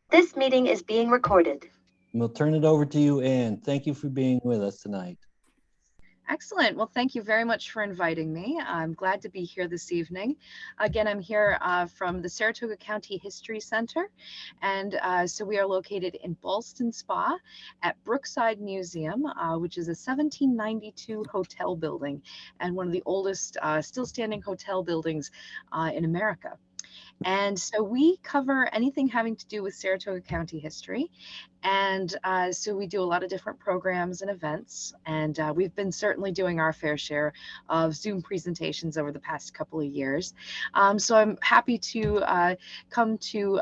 This meeting is being recorded. We'll turn it over to you, Anne. Thank you for being with us tonight. Excellent. Well, thank you very much for inviting me. I'm glad to be here this evening. Again, I'm here from the Saratoga County History Center. And so we are located in Ballston Spa at Brookside Museum, which is a 1792 hotel building and one of the oldest still standing hotel buildings in America. And so we cover anything having to do with Saratoga County history. And so we do a lot of different programs and events. And we've been certainly doing our fair share of Zoom presentations over the past couple of years. So I'm happy to come to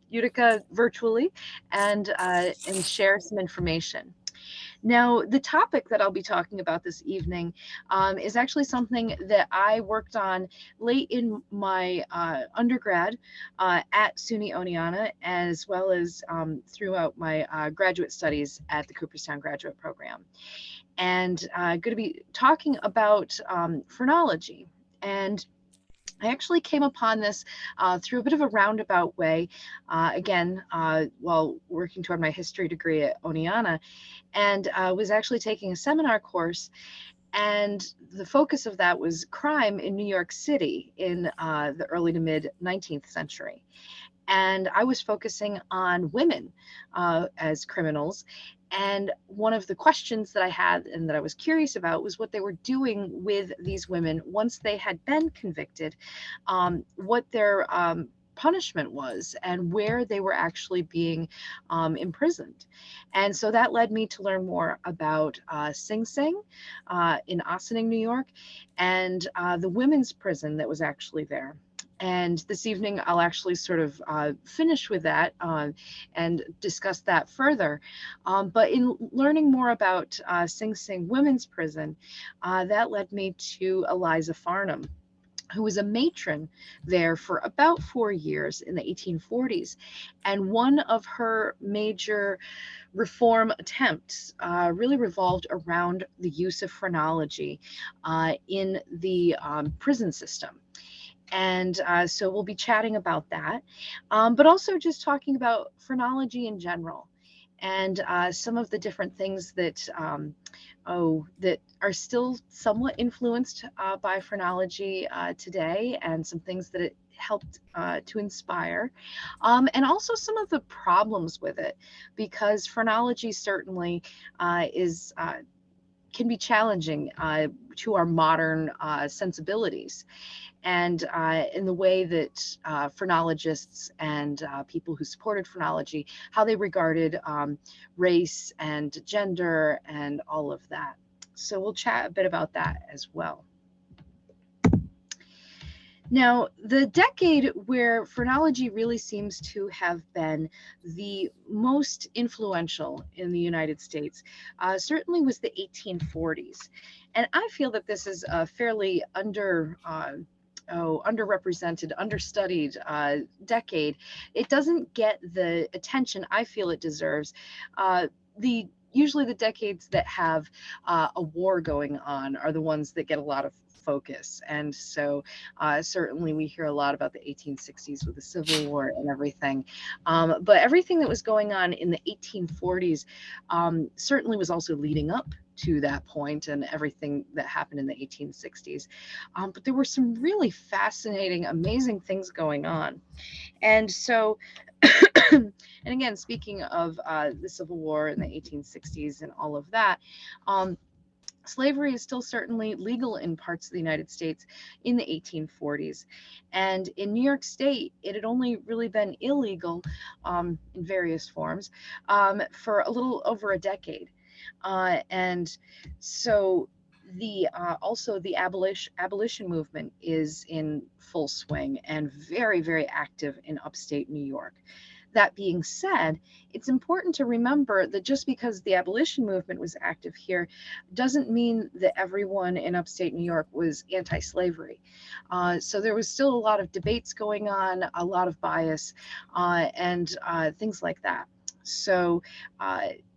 Utica virtually and share some information. Now, the topic that I'll be talking about this evening is actually something that I worked on late in my undergrad at SUNY Oneonta, as well as throughout my graduate studies at the Cooperstown Graduate Program. And I'm going to be talking about phrenology. And I actually came upon this through a bit of a roundabout way, again, while working toward my history degree at Oneonta, and was actually taking a seminar course. And the focus of that was crime in New York City in the early to mid 19th century. And I was focusing on women as criminals. And one of the questions that I had and that I was curious about was what they were doing with these women once they had been convicted, what their punishment was, and where they were actually being imprisoned. And so that led me to learn more about Sing Sing in Ossining, New York, and the women's prison that was actually there. And this evening, I'll actually sort of finish with that and discuss that further. But in learning more about Sing Sing Women's Prison, that led me to Eliza Farnham, who was a matron there for about 4 years in the 1840s. And one of her major reform attempts really revolved around the use of phrenology in the prison system. And so we'll be chatting about that, but also just talking about phrenology in general and some of the different things that that are still somewhat influenced by phrenology today, and some things that it helped to inspire, and also some of the problems with it, because phrenology certainly is can be challenging to our modern sensibilities. And in the way that phrenologists and people who supported phrenology, how they regarded race and gender and all of that. So we'll chat a bit about that as well. Now, the decade where phrenology really seems to have been the most influential in the United States certainly was the 1840s. And I feel that this is a fairly underrepresented, understudied decade. It doesn't get the attention I feel it deserves. Usually the decades that have a war going on are the ones that get a lot of focus. And so certainly we hear a lot about the 1860s with the Civil War and everything. But everything that was going on in the 1840s certainly was also leading up to that point, and everything that happened in the 1860s. But there were some really fascinating, amazing things going on. And so, and again, speaking of the Civil War in the 1860s and all of that, slavery is still certainly legal in parts of the United States in the 1840s. And in New York State, it had only really been illegal in various forms for a little over a decade. And so also the abolition movement is in full swing and very, very active in upstate New York. That being said, it's important to remember that just because the abolition movement was active here doesn't mean that everyone in upstate New York was anti-slavery. So there was still a lot of debates going on, a lot of bias, and things like that. So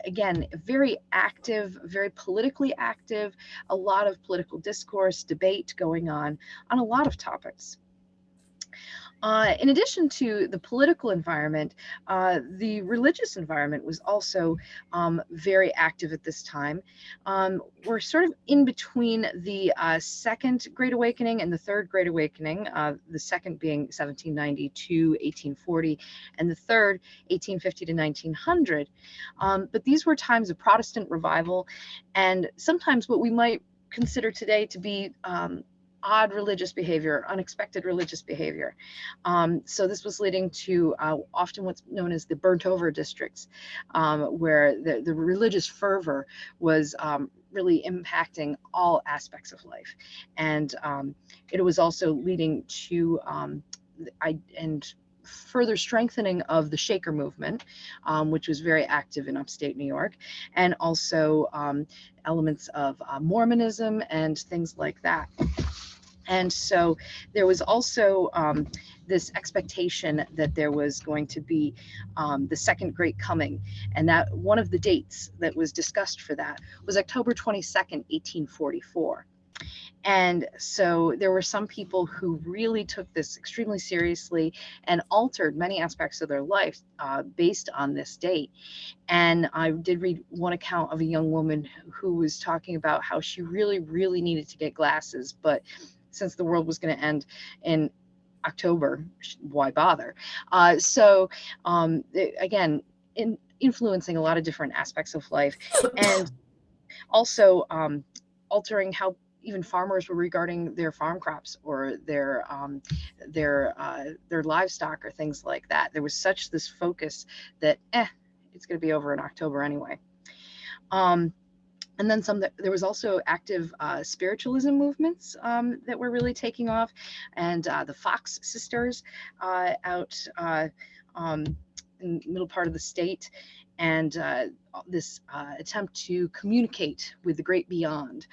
again, very active, very politically active, a lot of political discourse, debate going on a lot of topics. In addition to the political environment, the religious environment was also very active at this time. We're sort of in between the Second Great Awakening and the Third Great Awakening, the second being 1790 to 1840, and the third 1850 to 1900. But these were times of Protestant revival, and sometimes what we might consider today to be odd religious behavior, unexpected religious behavior. So this was leading to often what's known as the burnt over districts, where the religious fervor was really impacting all aspects of life. And it was also leading to further strengthening of the Shaker movement, which was very active in upstate New York, and also elements of Mormonism and things like that. And so there was also this expectation that there was going to be the Second Great Coming, and that one of the dates that was discussed for that was October 22nd, 1844. And so there were some people who really took this extremely seriously and altered many aspects of their life based on this date. And I did read one account of a young woman who was talking about how she really, really needed to get glasses, but since the world was going to end in October, why bother? Again, influencing a lot of different aspects of life, and also altering how even farmers were regarding their farm crops or their livestock or things like that. There was such this focus that it's going to be over in October anyway. And then there was also active spiritualism movements that were really taking off, and the Fox sisters out in the middle part of the state, and this attempt to communicate with the great beyond.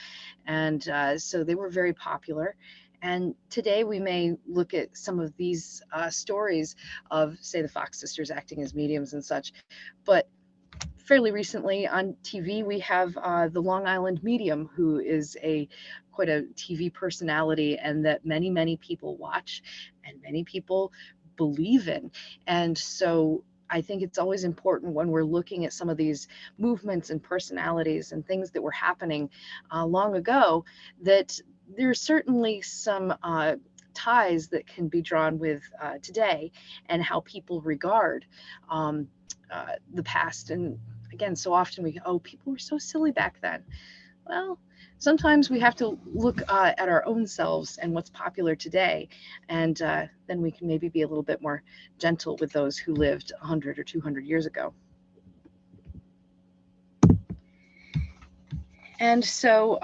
And so they were very popular. And today we may look at some of these stories of, say, the Fox sisters acting as mediums and such, but fairly recently on TV, we have the Long Island medium, who is quite a TV personality, and that many, many people watch and many people believe in. And so I think it's always important when we're looking at some of these movements and personalities and things that were happening long ago, that there's certainly some ties that can be drawn with today and how people regard the past. And again, so often we go, oh, people were so silly back then. Well, sometimes we have to look at our own selves and what's popular today, and then we can maybe be a little bit more gentle with those who lived 100 or 200 years ago. And so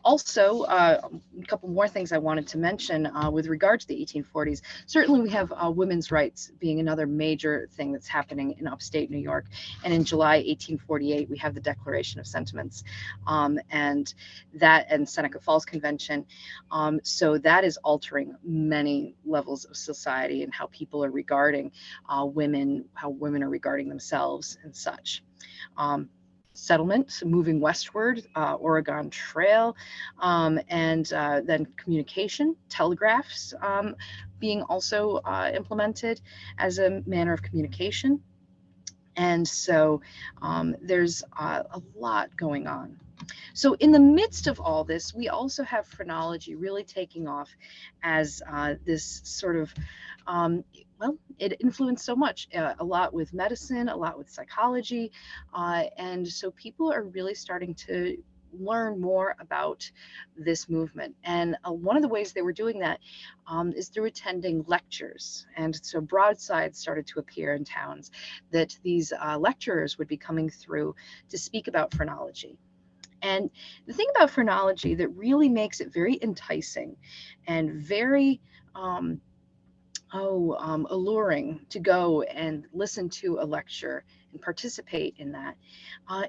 also, a couple more things I wanted to mention with regard to the 1840s. Certainly we have women's rights being another major thing that's happening in upstate New York. And in July 1848, we have the Declaration of Sentiments, and Seneca Falls Convention. So that is altering many levels of society and how people are regarding women, how women are regarding themselves and such. Settlement, moving westward, Oregon Trail, and then communication, telegraphs being also implemented as a manner of communication. And so there's a lot going on. So in the midst of all this, we also have phrenology really taking off as this sort of, well, it influenced so much, a lot with medicine, a lot with psychology. And so people are really starting to learn more about this movement. And one of the ways they were doing that is through attending lectures. And so broadsides started to appear in towns that these lecturers would be coming through to speak about phrenology. And the thing about phrenology that really makes it very enticing and very alluring to go and listen to a lecture and participate in that.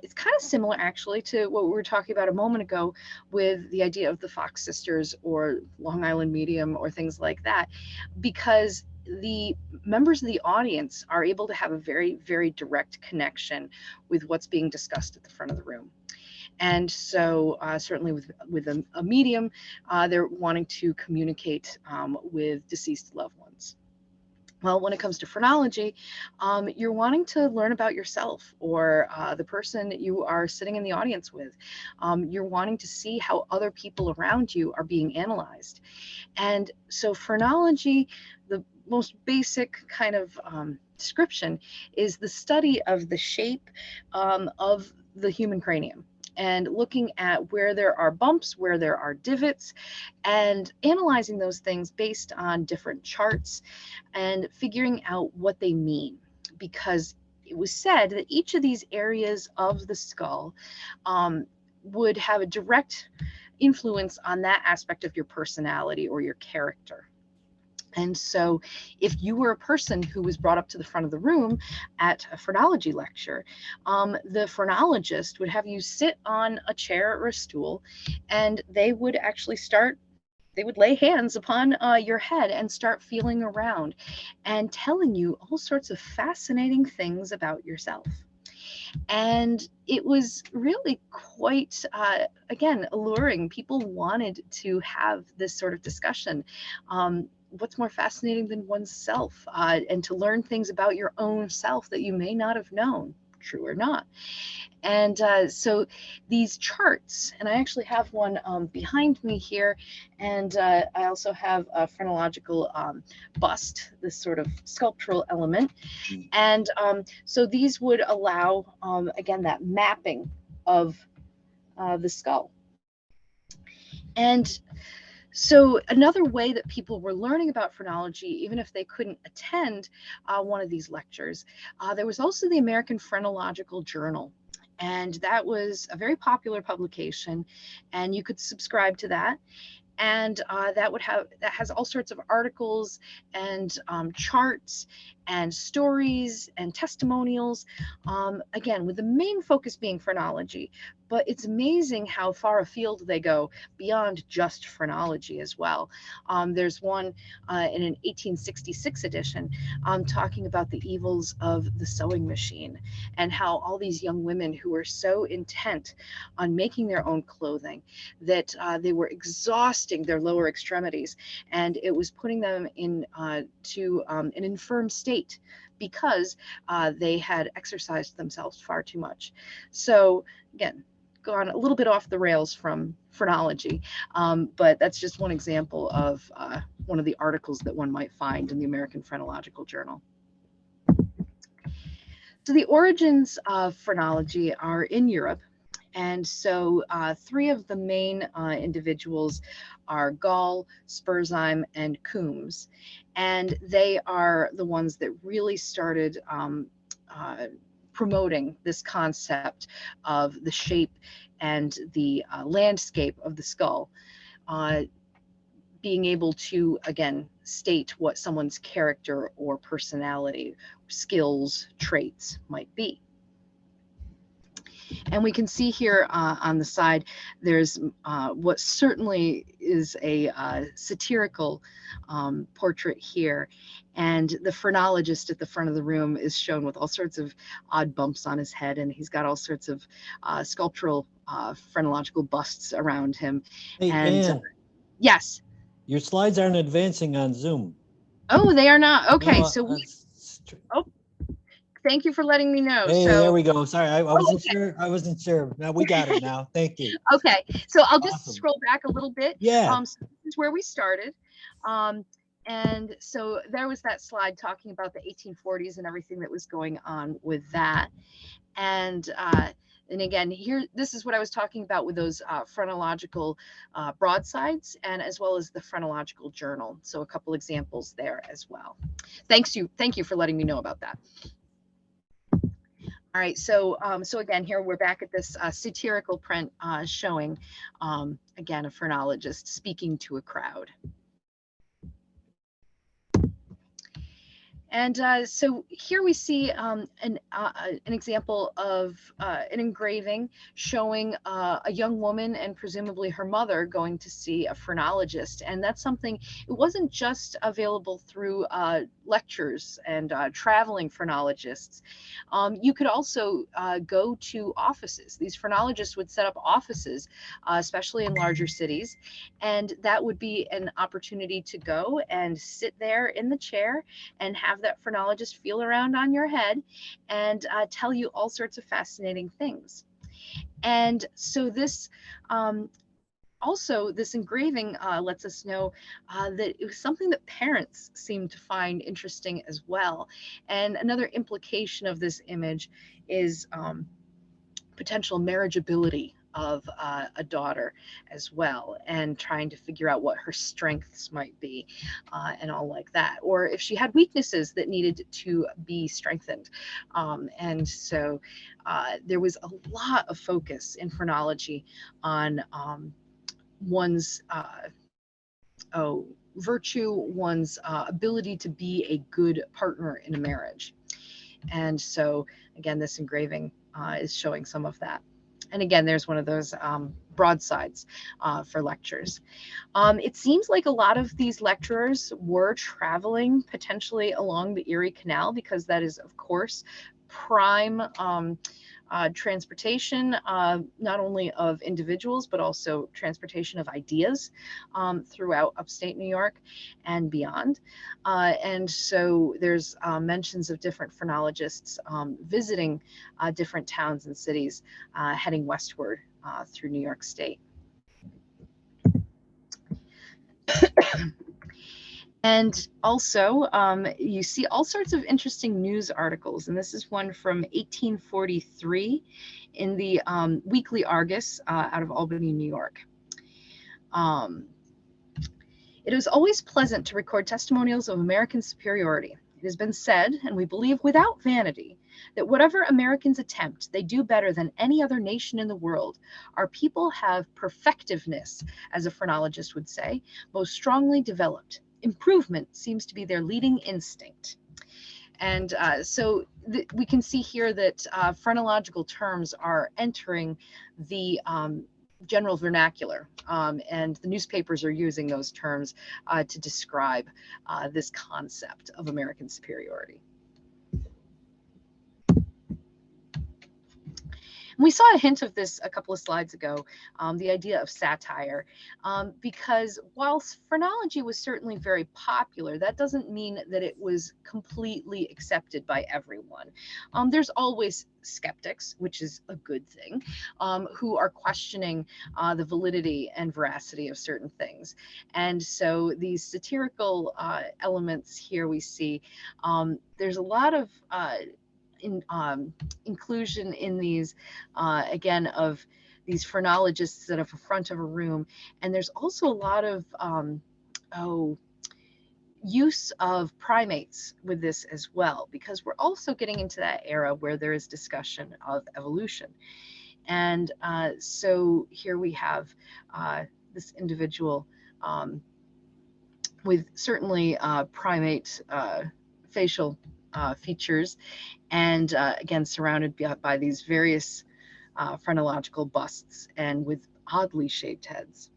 It's kind of similar actually to what we were talking about a moment ago with the idea of the Fox sisters or Long Island medium or things like that, because the members of the audience are able to have a very, very direct connection with what's being discussed at the front of the room. And so certainly with a medium, they're wanting to communicate with deceased loved ones. Well, when it comes to phrenology, you're wanting to learn about yourself or the person that you are sitting in the audience with. You're wanting to see how other people around you are being analyzed. And so phrenology, the most basic kind of description, is the study of the shape of the human cranium, and looking at where there are bumps, where there are divots, and analyzing those things based on different charts and figuring out what they mean. Because it was said that each of these areas of the skull would have a direct influence on that aspect of your personality or your character. And so if you were a person who was brought up to the front of the room at a phrenology lecture, the phrenologist would have you sit on a chair or a stool, and they would actually they would lay hands upon your head and start feeling around and telling you all sorts of fascinating things about yourself. And it was really quite, again, alluring. People wanted to have this sort of discussion. What's more fascinating than oneself, and to learn things about your own self that you may not have known, true or not. And so these charts, and I actually have one behind me here, and I also have a phrenological bust, this sort of sculptural element. And so these would allow, again, that mapping of the skull. And so another way that people were learning about phrenology, even if they couldn't attend one of these lectures, there was also the American Phrenological Journal. And that was a very popular publication, and you could subscribe to that. And that has all sorts of articles and charts and stories and testimonials, again, with the main focus being phrenology. But it's amazing how far afield they go beyond just phrenology as well. There's one in an 1866 edition talking about the evils of the sewing machine, and how all these young women who were so intent on making their own clothing that they were exhausting their lower extremities, and it was putting them to an infirm state because they had exercised themselves far too much. So again, gone a little bit off the rails from phrenology, but that's just one example of one of the articles that one might find in the American Phrenological Journal. So the origins of phrenology are in Europe. And so three of the main individuals are Gall, Spurzheim, and Coombs. And they are the ones that really started promoting this concept of the shape and the landscape of the skull, being able to, again, state what someone's character or personality, skills, traits might be. And we can see here on the side, there's what certainly is a satirical portrait here. And the phrenologist at the front of the room is shown with all sorts of odd bumps on his head, and he's got all sorts of sculptural phrenological busts around him. Hey, and Ann, yes. your slides aren't advancing on Zoom. Oh, they are not. Okay, No, so thank you for letting me know. Hey, so there we go. Sorry, I wasn't okay. sure. I wasn't sure. Now we got it now. Thank you. Okay, so I'll just Awesome. scroll back a little bit. Yeah. So this is where we started. And so there was that slide talking about the 1840s and everything that was going on with that. And again, here, this is what I was talking about with those phrenological broadsides, and as well as the Phrenological Journal. So a couple examples there as well. Thank you for letting me know about that. All right, so again, here we're back at this satirical print showing, again, a phrenologist speaking to a crowd. And so here we see an example of an engraving showing a young woman and presumably her mother going to see a phrenologist. And that's something, it wasn't just available through lectures and traveling phrenologists. You could also go to offices. These phrenologists would set up offices, especially in larger cities. And that would be an opportunity to go and sit there in the chair and have that phrenologist feel around on your head and tell you all sorts of fascinating things. And so this also, this engraving lets us know that it was something that parents seemed to find interesting as well. And another implication of this image is potential marriageability of a daughter as well, and trying to figure out what her strengths might be and all like that, or if she had weaknesses that needed to be strengthened. And so there was a lot of focus in phrenology on one's virtue, one's ability to be a good partner in a marriage. And so again, this engraving is showing some of that. And again, there's one of those broadsides for lectures. It seems like a lot of these lecturers were traveling potentially along the Erie Canal, because that is, of course, prime transportation, not only of individuals, but also transportation of ideas throughout upstate New York and beyond. And so there's mentions of different phrenologists visiting different towns and cities heading westward through New York State. And also, you see all sorts of interesting news articles. And this is one from 1843 in the Weekly Argus out of Albany, New York. It is always pleasant to record testimonials of American superiority. It has been said, and we believe without vanity, that whatever Americans attempt, they do better than any other nation in the world. Our people have perfectiveness, as a phrenologist would say, most strongly developed. Improvement seems to be their leading instinct. And so we can see here that phrenological terms are entering the general vernacular, and the newspapers are using those terms to describe this concept of American superiority. And we saw a hint of this a couple of slides ago, the idea of satire, because whilst phrenology was certainly very popular, that doesn't mean that it was completely accepted by everyone. There's always skeptics, which is a good thing, who are questioning the validity and veracity of certain things. And so these satirical elements here we see, there's a lot of inclusion in these, again, of these phrenologists that are at the front of a room. And there's also a lot of use of primates with this as well, because we're also getting into that era where there is discussion of evolution. And so here we have this individual with certainly primate facial features, and again surrounded by these various phrenological busts and with oddly shaped heads,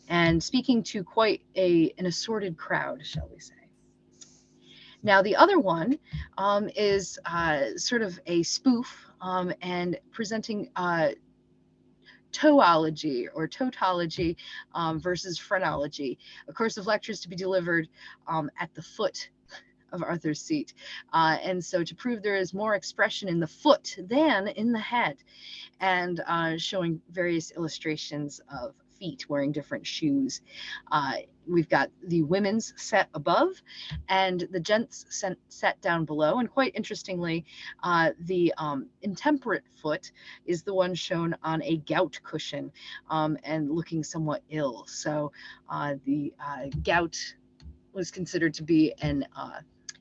and speaking to quite an assorted crowd, shall we say. Now the other one is sort of a spoof and presenting toology or tautology versus phrenology, a course of lectures to be delivered at the foot of Arthur's seat. And so to prove there is more expression in the foot than in the head, and showing various illustrations of feet wearing different shoes. We've got the women's set above and the gents set down below. And quite interestingly, the intemperate foot is the one shown on a gout cushion and looking somewhat ill. So the gout was considered to be an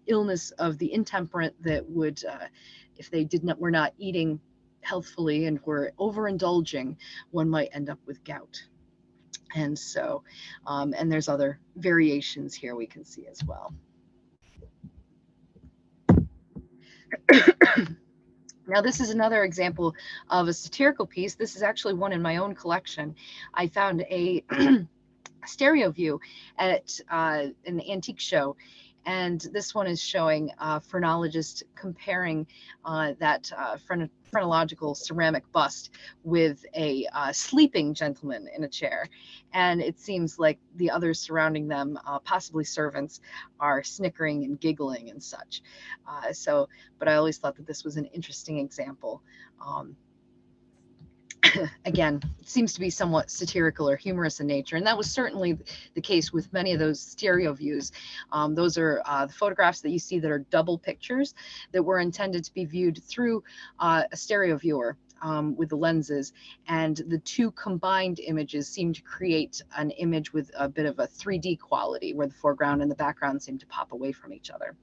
illness of the intemperate that would, if they were not eating healthfully and were overindulging, one might end up with gout. And so, and there's other variations here we can see as well. Now, this is another example of a satirical piece. This is actually one in my own collection. I found a stereo view at an antique show, and this one is showing a phrenologist comparing that phrenological ceramic bust with a sleeping gentleman in a chair, and it seems like the others surrounding them, possibly servants, are snickering and giggling and such. But I always thought that this was an interesting example. Again, it seems to be somewhat satirical or humorous in nature, and that was certainly the case with many of those stereo views. Those are the photographs that you see that are double pictures that were intended to be viewed through a stereo viewer with the lenses, and the two combined images seem to create an image with a bit of a 3D quality, where the foreground and the background seem to pop away from each other.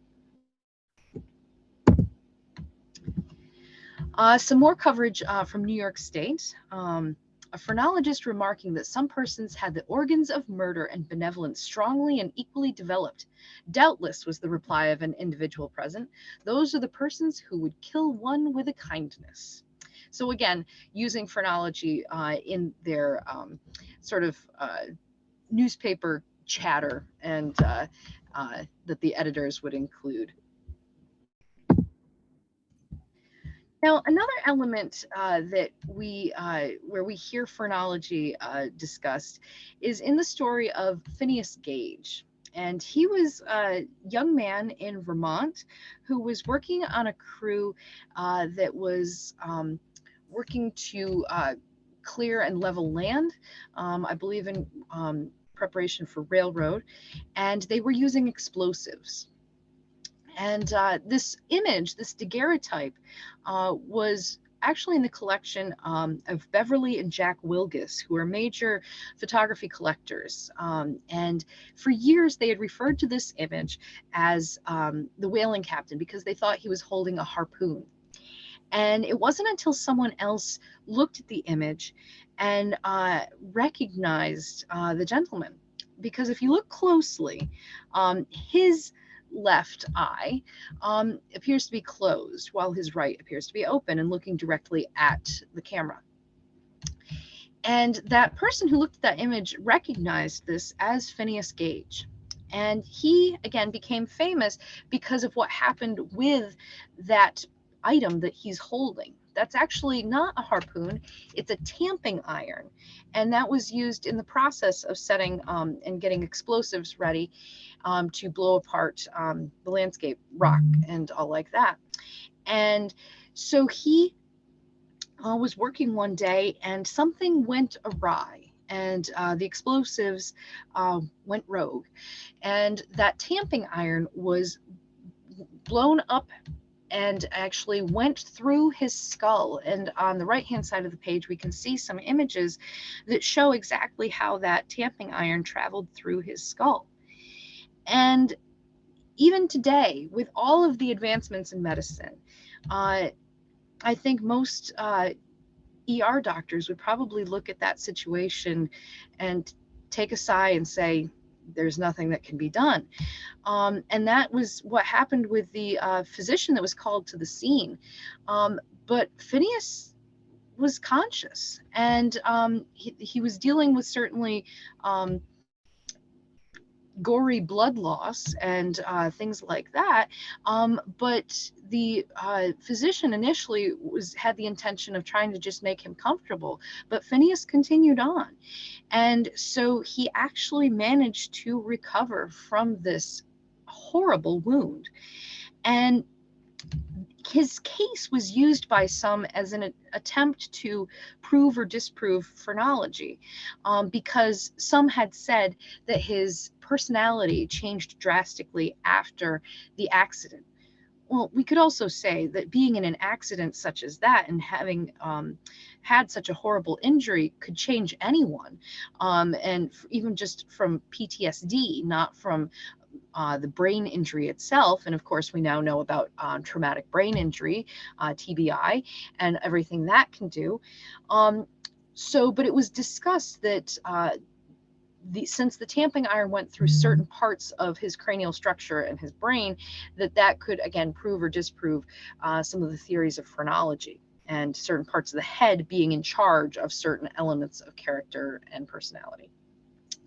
Some more coverage from New York State. A phrenologist remarking that some persons had the organs of murder and benevolence strongly and equally developed. Doubtless, was the reply of an individual present, those are the persons who would kill one with a kindness. So again, using phrenology in their sort of newspaper chatter, and that the editors would include. Now, another element that where we hear phrenology discussed is in the story of Phineas Gage. And he was a young man in Vermont who was working on a crew that was working to clear and level land, I believe in preparation for railroad, and they were using explosives. And this image, this daguerreotype, was actually in the collection of Beverly and Jack Wilgus, who are major photography collectors. And for years, they had referred to this image as the whaling captain, because they thought he was holding a harpoon. And it wasn't until someone else looked at the image and recognized the gentleman. Because if you look closely, his left eye appears to be closed, while his right appears to be open and looking directly at the camera. And that person who looked at that image recognized this as Phineas Gage. And he, again, became famous because of what happened with that item that he's holding. That's actually not a harpoon, it's a tamping iron. And that was used in the process of setting and getting explosives ready to blow apart the landscape, rock, and all like that. And so he was working one day and something went awry, and the explosives went rogue. And that tamping iron was blown up and actually went through his skull. And on the right-hand side of the page, we can see some images that show exactly how that tamping iron traveled through his skull. And even today, with all of the advancements in medicine, I think most ER doctors would probably look at that situation and take a sigh and say, there's nothing that can be done. And that was what happened with the physician that was called to the scene. But Phineas was conscious, and he was dealing with certainly gory blood loss and things like that. But the physician initially had the intention of trying to just make him comfortable, but Phineas continued on. And so he actually managed to recover from this horrible wound. And his case was used by some as an attempt to prove or disprove phrenology, because some had said that his personality changed drastically after the accident. Well, we could also say that being in an accident such as that and having had such a horrible injury could change anyone, and even just from PTSD, not from the brain injury itself. And of course, we now know about traumatic brain injury, TBI, and everything that can do. But it was discussed that since the tamping iron went through certain parts of his cranial structure and his brain, that could again prove or disprove some of the theories of phrenology, and certain parts of the head being in charge of certain elements of character and personality.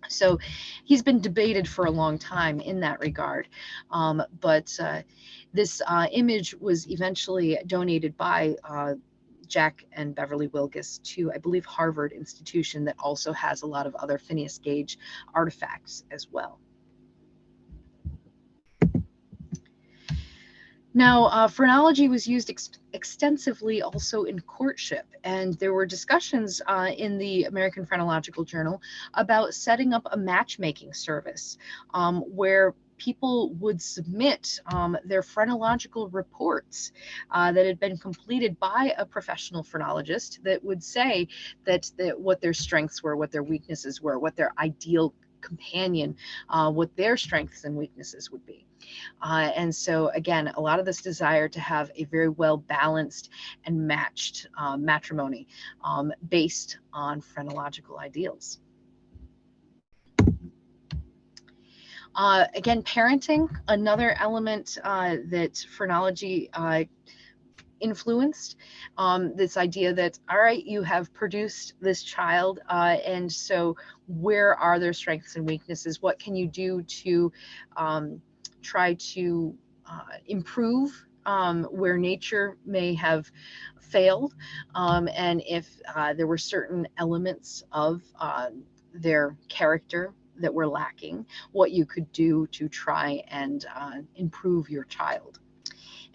So he's been debated for a long time in that regard. But this image was eventually donated by Jack and Beverly Wilgus to, I believe, Harvard institution that also has a lot of other Phineas Gage artifacts as well. Now, phrenology was used extensively also in courtship, and there were discussions in the American Phrenological Journal about setting up a matchmaking service where people would submit their phrenological reports that had been completed by a professional phrenologist that would say that what their strengths were, what their weaknesses were, what their ideal companion, what their strengths and weaknesses would be. And so again, a lot of this desire to have a very well balanced and matched matrimony based on phrenological ideals. Again, parenting, another element that phrenology influenced, this idea that, all right, you have produced this child, and so where are their strengths and weaknesses? What can you do to try to improve where nature may have failed, and if there were certain elements of their character that were lacking, what you could do to try and improve your child.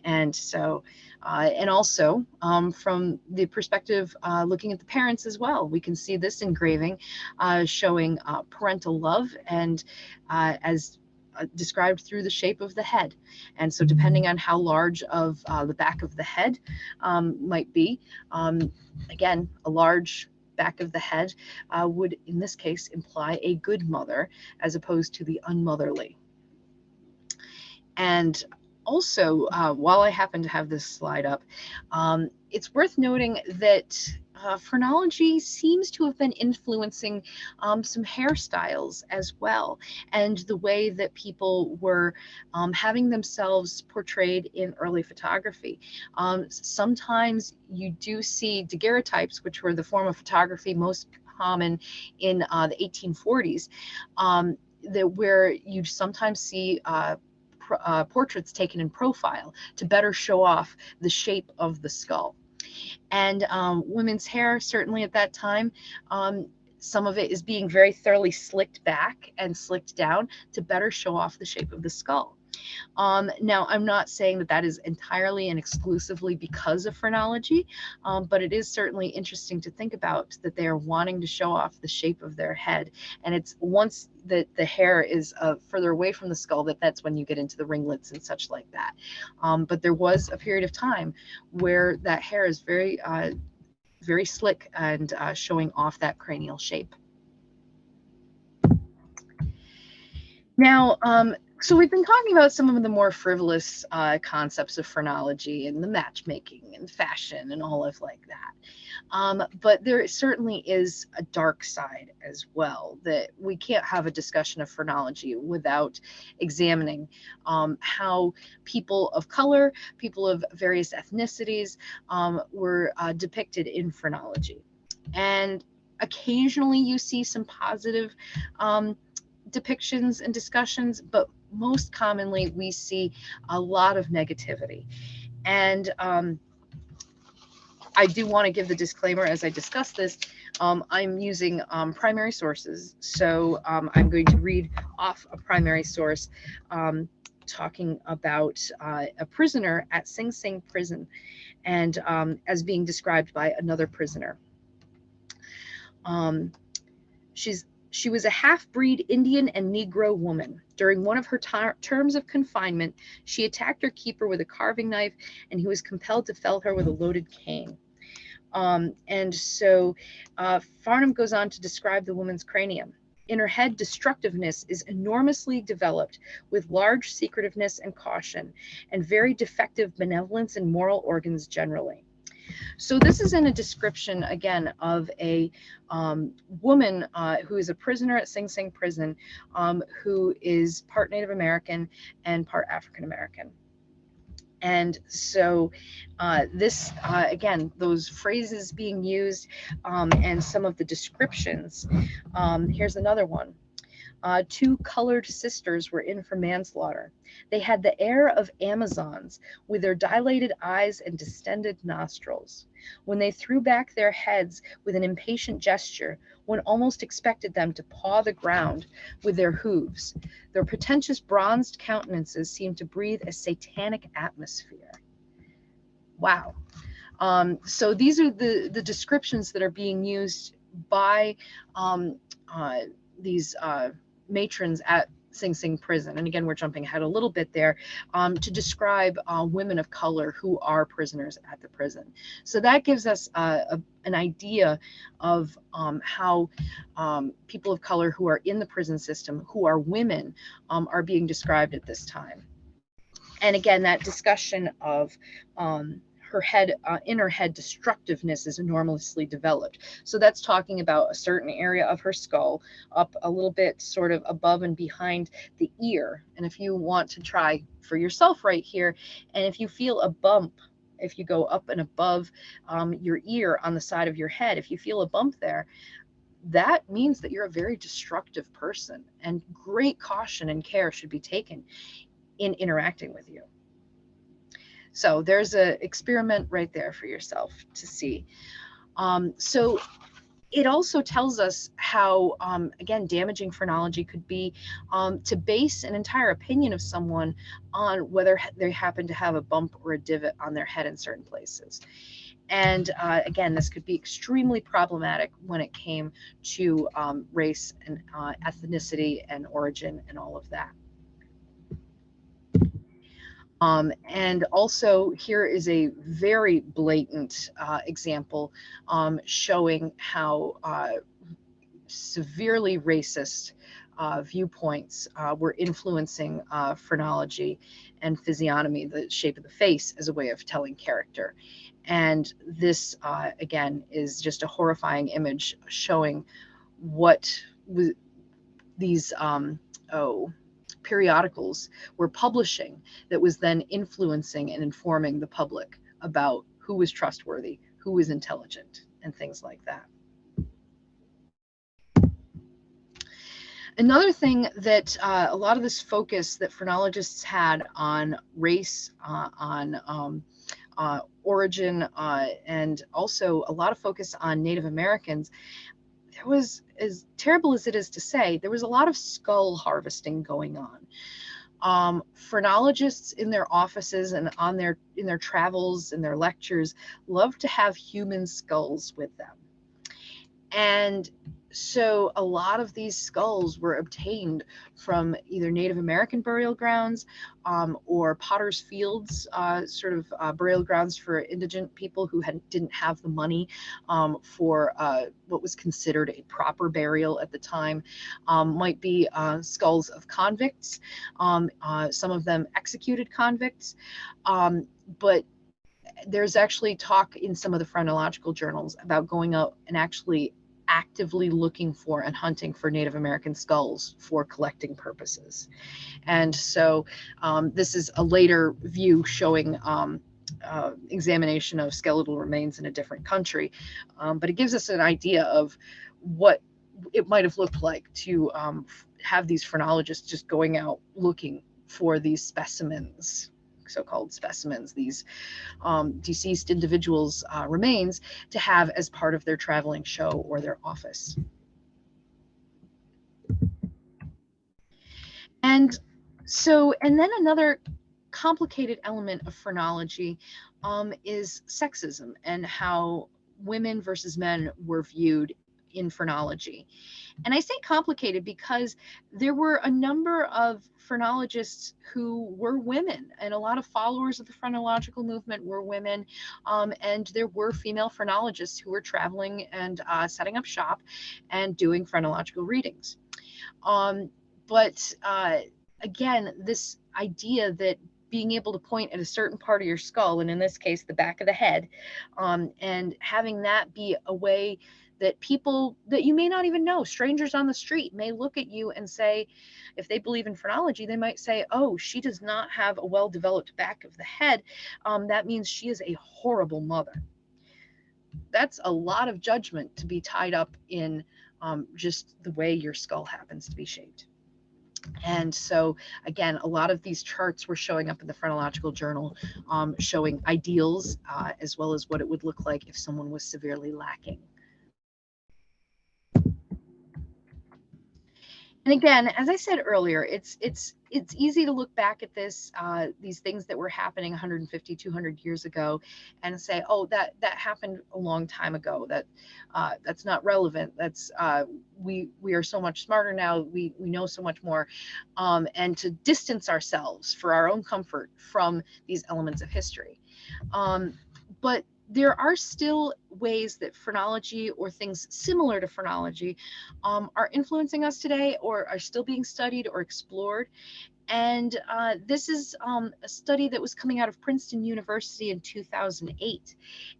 And so, and also from the perspective looking at the parents as well, we can see this engraving showing parental love, and as described through the shape of the head. And so depending on how large of the back of the head might be, again, a large back of the head would in this case imply a good mother as opposed to the unmotherly. And also, while I happen to have this slide up, it's worth noting that phrenology seems to have been influencing some hairstyles as well, and the way that people were having themselves portrayed in early photography. Sometimes you do see daguerreotypes, which were the form of photography most common in the 1840s, where you sometimes see portraits taken in profile to better show off the shape of the skull. And women's hair, certainly at that time, some of it is being very thoroughly slicked back and slicked down to better show off the shape of the skull. Now, I'm not saying that that is entirely and exclusively because of phrenology, but it is certainly interesting to think about that they are wanting to show off the shape of their head. And it's once that the hair is further away from the skull that's when you get into the ringlets and such like that. But there was a period of time where that hair is very, very slick and showing off that cranial shape. Now, so we've been talking about some of the more frivolous concepts of phrenology and the matchmaking and fashion and all of like that. But there certainly is a dark side as well, that we can't have a discussion of phrenology without examining how people of color, people of various ethnicities were depicted in phrenology. And occasionally you see some positive depictions and discussions, but most commonly we see a lot of negativity. And I do want to give the disclaimer as I discuss this. I'm using primary sources, so I'm going to read off a primary source talking about a prisoner at Sing Sing prison, and as being described by another prisoner. She was a half-breed Indian and Negro woman. During one of her terms of confinement, she attacked her keeper with a carving knife, and he was compelled to fell her with a loaded cane. And so Farnham goes on to describe the woman's cranium. In her head, destructiveness is enormously developed, with large secretiveness and caution, and very defective benevolence and moral organs generally. So this is in a description, again, of a woman who is a prisoner at Sing Sing prison, who is part Native American and part African American. And so this, again, those phrases being used and some of the descriptions. Here's another one. Two colored sisters were in for manslaughter. They had the air of Amazons, with their dilated eyes and distended nostrils. When they threw back their heads with an impatient gesture, one almost expected them to paw the ground with their hooves. Their pretentious bronzed countenances seemed to breathe a satanic atmosphere. Wow. So these are the descriptions that are being used by these matrons at Sing Sing prison. And again, we're jumping ahead a little bit there to describe women of color who are prisoners at the prison. So that gives us an idea of how people of color who are in the prison system, who are women, are being described at this time. And again, that discussion of her head, inner head destructiveness is enormously developed. So that's talking about a certain area of her skull, up a little bit sort of above and behind the ear. And if you want to try for yourself right here, and if you feel a bump, if you go up and above your ear on the side of your head, if you feel a bump there, that means that you're a very destructive person, and great caution and care should be taken in interacting with you. So there's an experiment right there for yourself to see. So it also tells us how, again, damaging phrenology could be to base an entire opinion of someone on whether they happen to have a bump or a divot on their head in certain places. And again, this could be extremely problematic when it came to race and ethnicity and origin and all of that. And also here is a very blatant example showing how severely racist viewpoints were influencing phrenology and physiognomy, the shape of the face, as a way of telling character. And this, again, is just a horrifying image showing what these periodicals were publishing that was then influencing and informing the public about who was trustworthy, who was intelligent, and things like that. Another thing that a lot of this focus that phrenologists had on race, on origin, and also a lot of focus on Native Americans, there was, as terrible as it is to say, there was a lot of skull harvesting going on. Phrenologists in their offices and in their travels and their lectures love to have human skulls with them. And so a lot of these skulls were obtained from either Native American burial grounds or Potter's Fields burial grounds for indigent people who didn't have the money for what was considered a proper burial at the time. Might be skulls of convicts, some of them executed convicts, but there's actually talk in some of the phrenological journals about going out and actually actively looking for and hunting for Native American skulls for collecting purposes. And so this is a later view showing examination of skeletal remains in a different country. But it gives us an idea of what it might have looked like to have these phrenologists just going out looking for these specimens, so-called specimens, these deceased individuals' remains, to have as part of their traveling show or their office. And then another complicated element of phrenology is sexism and how women versus men were viewed in phrenology. And I say complicated because there were a number of phrenologists who were women, and a lot of followers of the phrenological movement were women, and there were female phrenologists who were traveling and setting up shop and doing phrenological readings. But again, this idea that being able to point at a certain part of your skull, and in this case, the back of the head, and having that be a way that people that you may not even know, strangers on the street, may look at you and say, if they believe in phrenology, they might say, oh, she does not have a well-developed back of the head. That means she is a horrible mother. That's a lot of judgment to be tied up in just the way your skull happens to be shaped. And so, again, a lot of these charts were showing up in the Phrenological Journal, showing ideals as well as what it would look like if someone was severely lacking. And again, as I said earlier, it's easy to look back at this, these things that were happening 150, 200 years ago, and say, oh, that happened a long time ago. That's not relevant. That's we are so much smarter now. We know so much more, and to distance ourselves for our own comfort from these elements of history. But there are still ways that phrenology or things similar to phrenology are influencing us today, or are still being studied or explored. And this is a study that was coming out of Princeton University in 2008.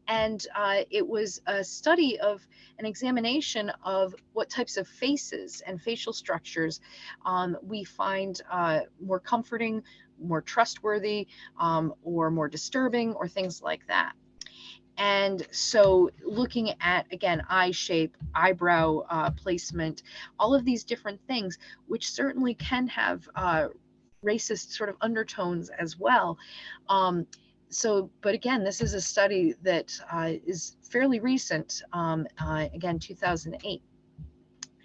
And it was a study of an examination of what types of faces and facial structures we find more comforting, more trustworthy, or more disturbing, or things like that. And so looking at, again, eye shape, eyebrow placement, all of these different things, which certainly can have racist sort of undertones as well. But again, this is a study that is fairly recent, again, 2008.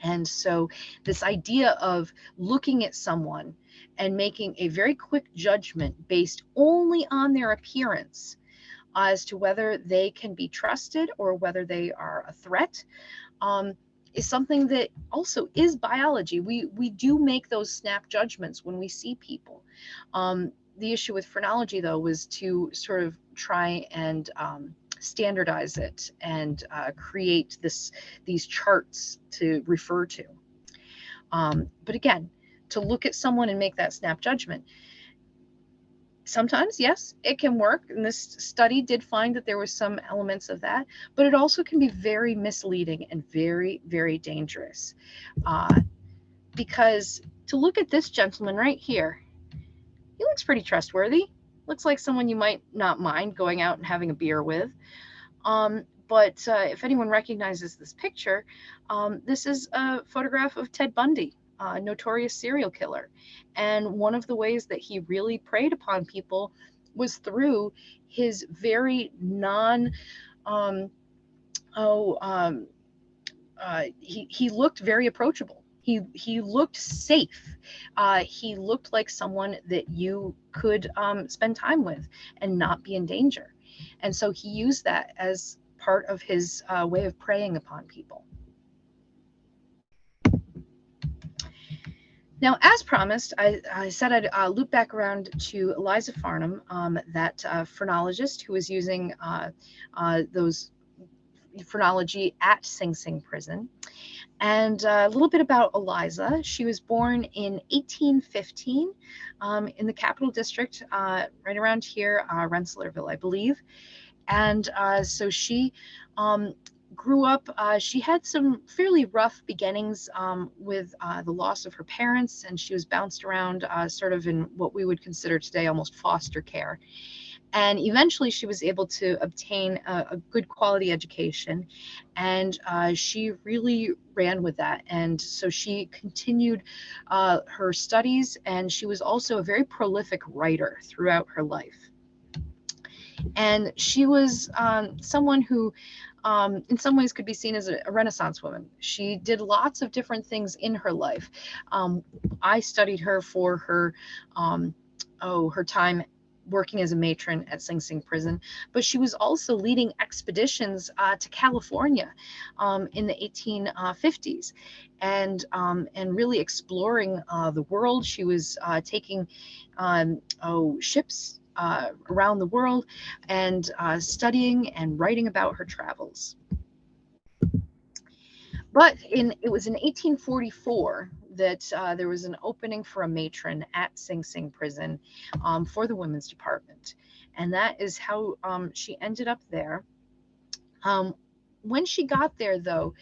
And so this idea of looking at someone and making a very quick judgment based only on their appearance as to whether they can be trusted or whether they are a threat, is something that also is biology. We do make those snap judgments when we see people. The issue with phrenology, though, was to sort of try and standardize it and create these charts to refer to. But again, to look at someone and make that snap judgment, sometimes, yes, it can work. And this study did find that there were some elements of that, but it also can be very misleading and very, very dangerous. Because to look at this gentleman right here, he looks pretty trustworthy. Looks like someone you might not mind going out and having a beer with. But if anyone recognizes this picture, this is a photograph of Ted Bundy, a notorious serial killer. And one of the ways that he really preyed upon people was through his very he looked very approachable. He looked safe. He looked like someone that you could spend time with and not be in danger. And so he used that as part of his way of preying upon people. Now, as promised, I said I'd loop back around to Eliza Farnham, that phrenologist who was using those phrenology at Sing Sing prison. And a little bit about Eliza. She was born in 1815 in the Capital District, right around here, Rensselaerville, I believe. And so she grew up, she had some fairly rough beginnings with the loss of her parents, and she was bounced around sort of in what we would consider today almost foster care. And eventually she was able to obtain a good quality education, and she really ran with that. And so she continued her studies, and she was also a very prolific writer throughout her life. And she was someone who in some ways could be seen as a Renaissance woman. She did lots of different things in her life. I studied her for her her time working as a matron at Sing Sing prison, but she was also leading expeditions to California in the 1850s and really exploring the world. She was taking ships around the world and studying and writing about her travels. But it was in 1844 that there was an opening for a matron at Sing Sing prison for the women's department. And that is how she ended up there. When she got there, though,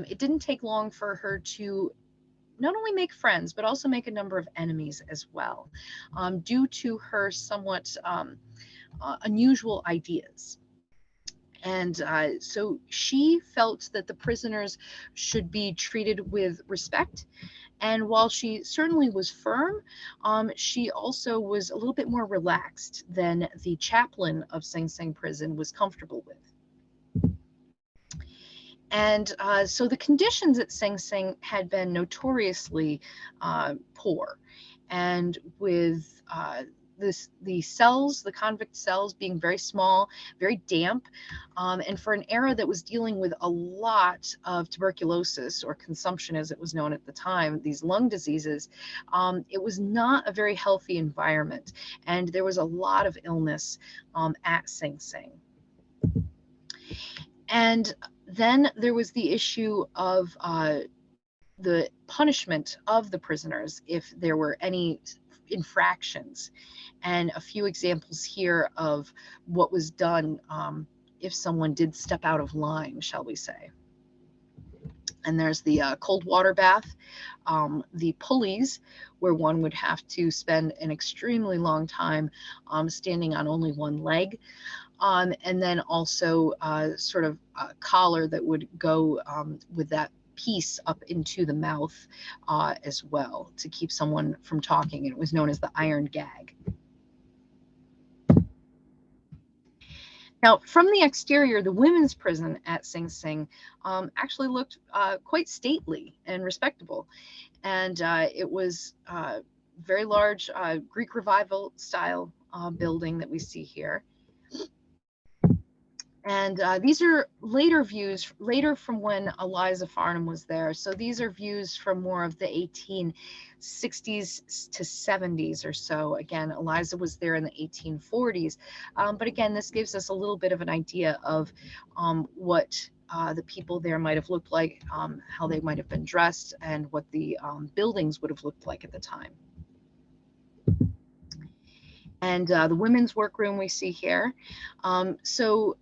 it didn't take long for her to not only make friends, but also make a number of enemies as well, due to her somewhat unusual ideas. And so she felt that the prisoners should be treated with respect. And while she certainly was firm, she also was a little bit more relaxed than the chaplain of Sing Sing prison was comfortable with. And so the conditions at Sing Sing had been notoriously poor. And with the cells, the convict cells being very small, very damp, and for an era that was dealing with a lot of tuberculosis, or consumption as it was known at the time, these lung diseases, it was not a very healthy environment. And there was a lot of illness at Sing Sing. And then there was the issue of the punishment of the prisoners if there were any infractions. And a few examples here of what was done if someone did step out of line, shall we say. And there's the cold water bath, the pulleys, where one would have to spend an extremely long time standing on only one leg. And then also sort of a collar that would go with that piece up into the mouth as well to keep someone from talking. And it was known as the iron gag. Now, from the exterior, the women's prison at Sing Sing actually looked quite stately and respectable. And it was a very large Greek Revival style building that we see here. And these are later views, later from when Eliza Farnham was there. So these are views from more of the 1860s to 70s or so. Again, Eliza was there in the 1840s. But again, this gives us a little bit of an idea of what the people there might have looked like, how they might have been dressed, and what the buildings would have looked like at the time. And the women's workroom we see here. So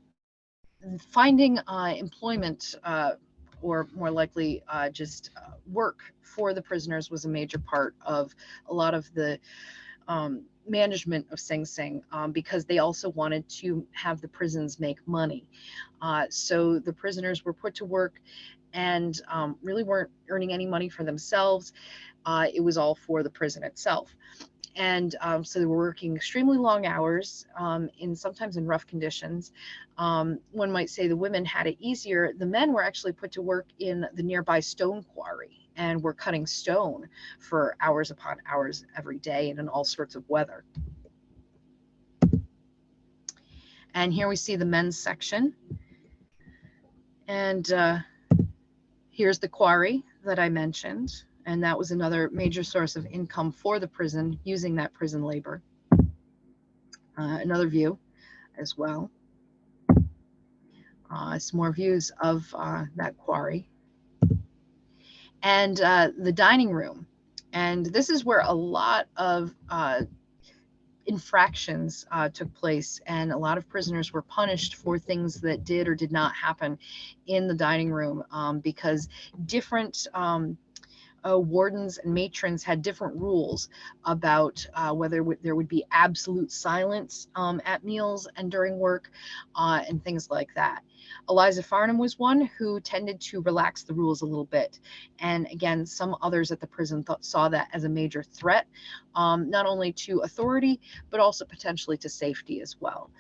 finding employment, or more likely just work for the prisoners, was a major part of a lot of the management of Sing Sing, because they also wanted to have the prisons make money. So the prisoners were put to work and really weren't earning any money for themselves. It was all for the prison itself. And so they were working extremely long hours, sometimes in rough conditions. One might say the women had it easier. The men were actually put to work in the nearby stone quarry and were cutting stone for hours upon hours every day and in all sorts of weather. And here we see the men's section. And here's the quarry that I mentioned. And that was another major source of income for the prison, using that prison labor. Another view as well. Some more views of that quarry. And the dining room. And this is where a lot of infractions took place, and a lot of prisoners were punished for things that did or did not happen in the dining room, because different wardens and matrons had different rules about whether there would be absolute silence at meals and during work, and things like that. Eliza Farnham was one who tended to relax the rules a little bit. And again, some others at the prison saw that as a major threat, not only to authority, but also potentially to safety as well.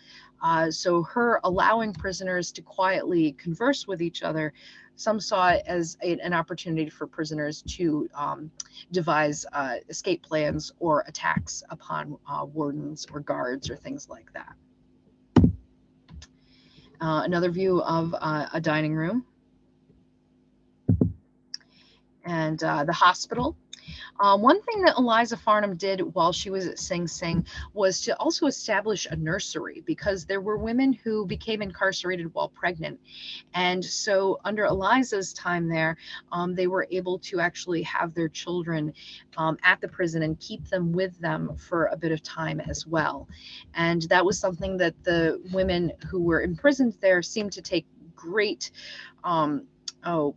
So her allowing prisoners to quietly converse with each other, some saw it as an opportunity for prisoners to devise escape plans or attacks upon wardens or guards or things like that. Another view of a dining room. And the hospital. One thing that Eliza Farnham did while she was at Sing Sing was to also establish a nursery, because there were women who became incarcerated while pregnant. And so under Eliza's time there, they were able to actually have their children at the prison and keep them with them for a bit of time as well. And that was something that the women who were imprisoned there seemed to take great, um, oh,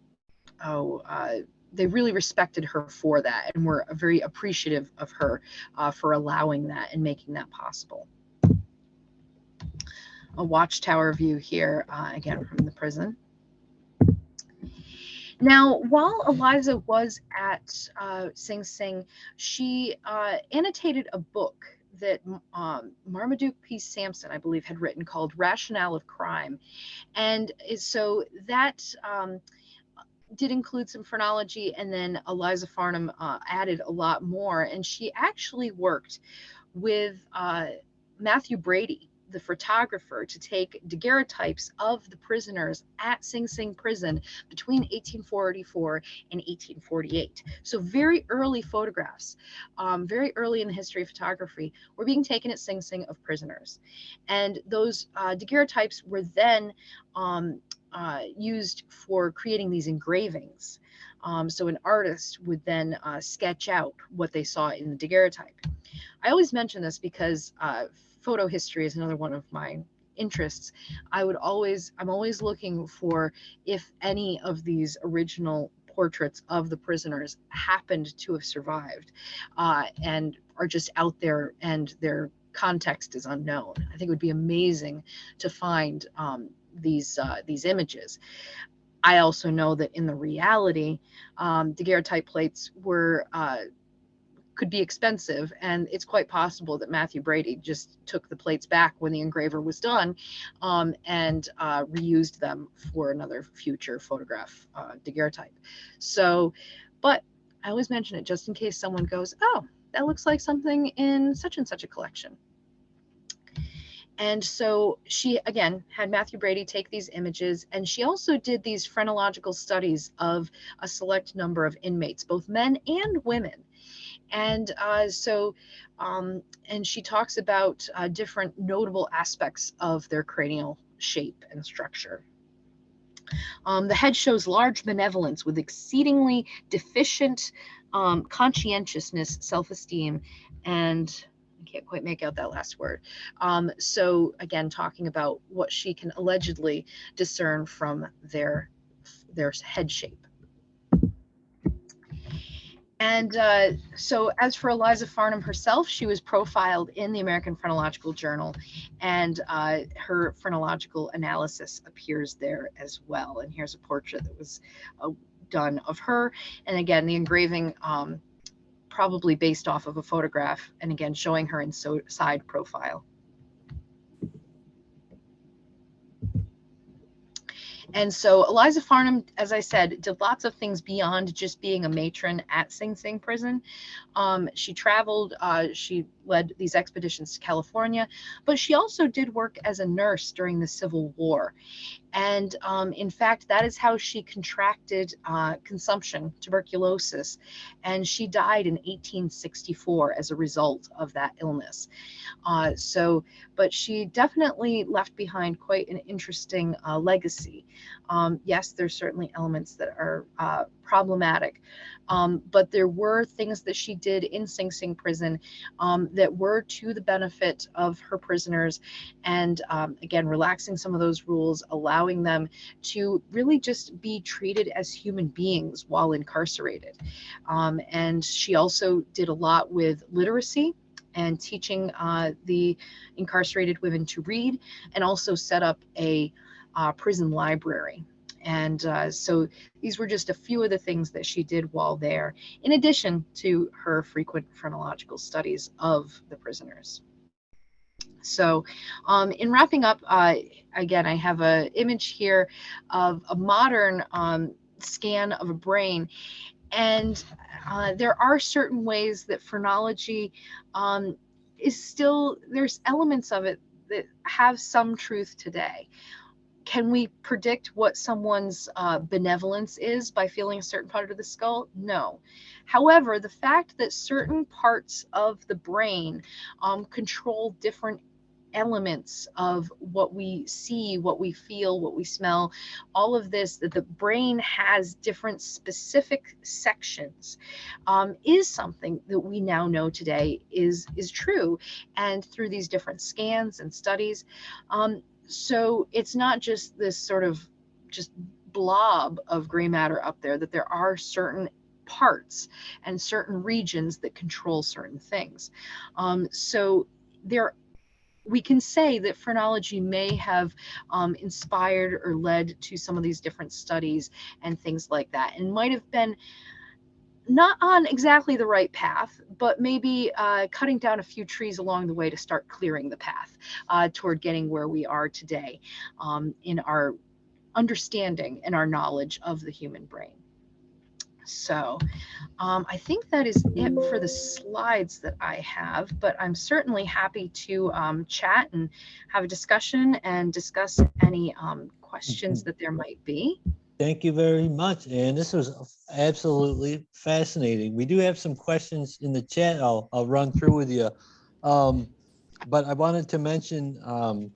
they really respected her for that and were very appreciative of her for allowing that and making that possible. A watchtower view here, again, from the prison. Now, while Eliza was at Sing Sing, she annotated a book that Marmaduke P. Sampson, I believe, had written called Rationale of Crime. And so that did include some phrenology, and then Eliza Farnham added a lot more. And she actually worked with Matthew Brady, the photographer, to take daguerreotypes of the prisoners at Sing Sing prison between 1844 and 1848. So very early photographs, very early in the history of photography, were being taken at Sing Sing of prisoners. And those daguerreotypes were then used for creating these engravings. So an artist would then sketch out what they saw in the daguerreotype. I always mention this because photo history is another one of my interests. I'm always looking for if any of these original portraits of the prisoners happened to have survived and are just out there and their context is unknown. I think it would be amazing to find these images. I also know that in the reality, daguerreotype plates were could be expensive, and it's quite possible that Matthew Brady just took the plates back when the engraver was done and reused them for another future photograph daguerreotype. So, but I always mention it just in case someone goes, oh, that looks like something in such and such a collection. And so she, again, had Matthew Brady take these images, and she also did these phrenological studies of a select number of inmates, both men and women. And and she talks about different notable aspects of their cranial shape and structure. The head shows large benevolence with exceedingly deficient conscientiousness, self-esteem, and I can't quite make out that last word. So again, talking about what she can allegedly discern from their head shape. And so as for Eliza Farnham herself, she was profiled in the American Phrenological Journal, and her phrenological analysis appears there as well. And here's a portrait that was done of her. And again, the engraving probably based off of a photograph, and again, showing her in side profile. And so Eliza Farnham, as I said, did lots of things beyond just being a matron at Sing Sing prison. She traveled, she led these expeditions to California, but she also did work as a nurse during the Civil War. And in fact, that is how she contracted consumption, tuberculosis, and she died in 1864 as a result of that illness. But she definitely left behind quite an interesting legacy. Yes, there's certainly elements that are problematic, but there were things that she did in Sing Sing prison that were to the benefit of her prisoners, and again, relaxing some of those rules, allowing them to really just be treated as human beings while incarcerated. And she also did a lot with literacy and teaching the incarcerated women to read, and also set up a prison library. And so these were just a few of the things that she did while there, in addition to her frequent phrenological studies of the prisoners. So in wrapping up, again, I have an image here of a modern scan of a brain. And there are certain ways that phrenology is still, there's elements of it that have some truth today. Can we predict what someone's benevolence is by feeling a certain part of the skull? No. However, the fact that certain parts of the brain control different elements of what we see, what we feel, what we smell, all of this, that the brain has different specific sections, is something that we now know today is true. And through these different scans and studies, so it's not just this sort of just blob of gray matter up there, that there are certain parts and certain regions that control certain things. So we can say that phrenology may have inspired or led to some of these different studies and things like that, and might have been not on exactly the right path, but maybe cutting down a few trees along the way to start clearing the path toward getting where we are today in our understanding and our knowledge of the human brain. So I think that is it for the slides that I have, but I'm certainly happy to chat and have a discussion and discuss any questions that there might be. Thank you very much. And this was absolutely fascinating. We do have some questions in the chat I'll run through with you. But I wanted to mention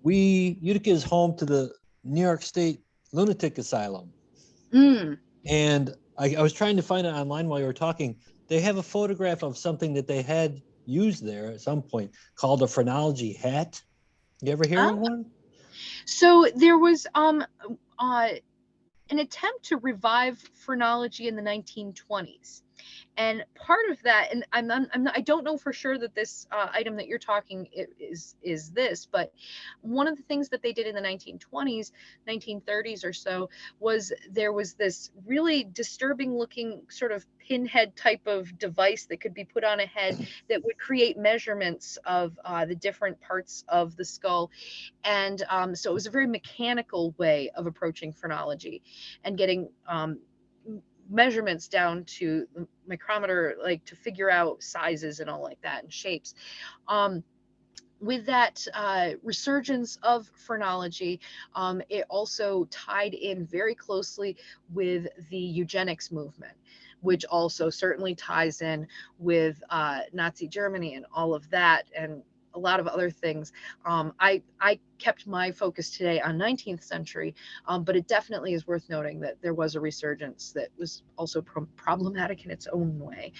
Utica is home to the New York State Lunatic Asylum. And I was trying to find it online while you were talking. They have a photograph of something that they had used there at some point called a Phrenology hat. You ever hear of one? So there was an attempt to revive phrenology in the 1920s. And part of that, and I don't know for sure that this item that you're talking is this, but one of the things that they did in the 1920s, 1930s or so, was there was this really disturbing looking sort of pinhead type of device that could be put on a head that would create measurements of the different parts of the skull. And so it was a very mechanical way of approaching phrenology and getting measurements down to the micrometer, like to figure out sizes and all like that and shapes. With that resurgence of phrenology, it also tied in very closely with the eugenics movement, which also certainly ties in with Nazi Germany and all of that, and a lot of other things. I kept my focus today on 19th century, but it definitely is worth noting that there was a resurgence that was also problematic in its own way.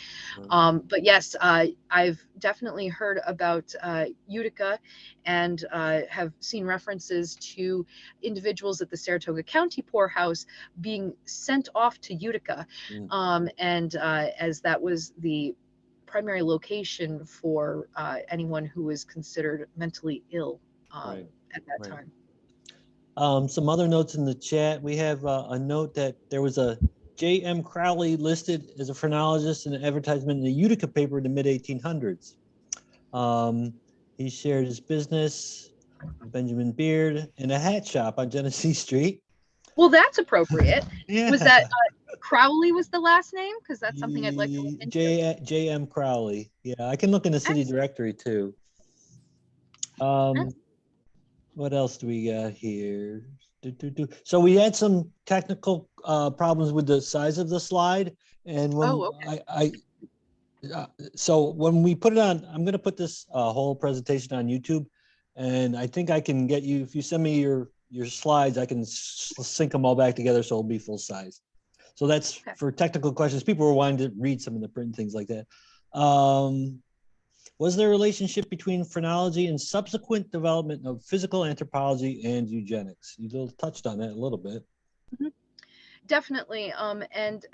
But yes, I've definitely heard about Utica and have seen references to individuals at the Saratoga County poorhouse being sent off to Utica, and as that was the primary location for anyone who was considered mentally ill at that time. Some other notes in the chat. We have a note that there was a J.M. Crowley listed as a phrenologist in an advertisement in the Utica paper in the mid-1800s. He shared his business, Benjamin Beard, in a hat shop on Genesee Street. Well, that's appropriate. Yeah. Was that Crowley was the last name? Because that's something I'd like to look into. J.M. Crowley. Yeah, I can look in the city directory too. What else do we got here? So we had some technical problems with the size of the slide, and when so when we put it on, I'm going to put this whole presentation on YouTube, and I think I can get you, if you send me your slides, I can sync them all back together so it'll be full size. So that's for technical questions. People were wanting to read some of the print and things like that. Was there a relationship between phrenology and subsequent development of physical anthropology and eugenics? You touched on that a little bit. Definitely. And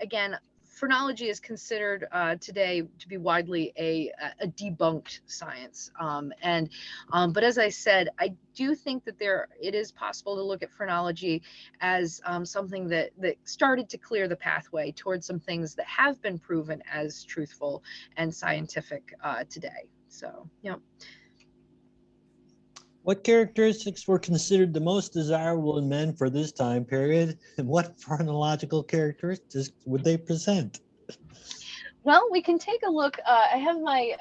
again, phrenology is considered today to be widely a debunked science. But as I said, I do think that it is possible to look at phrenology as something that started to clear the pathway towards some things that have been proven as truthful and scientific today. So, yeah. What characteristics were considered the most desirable in men for this time period, and what phrenological characteristics would they present? Well, we can take a look. I have my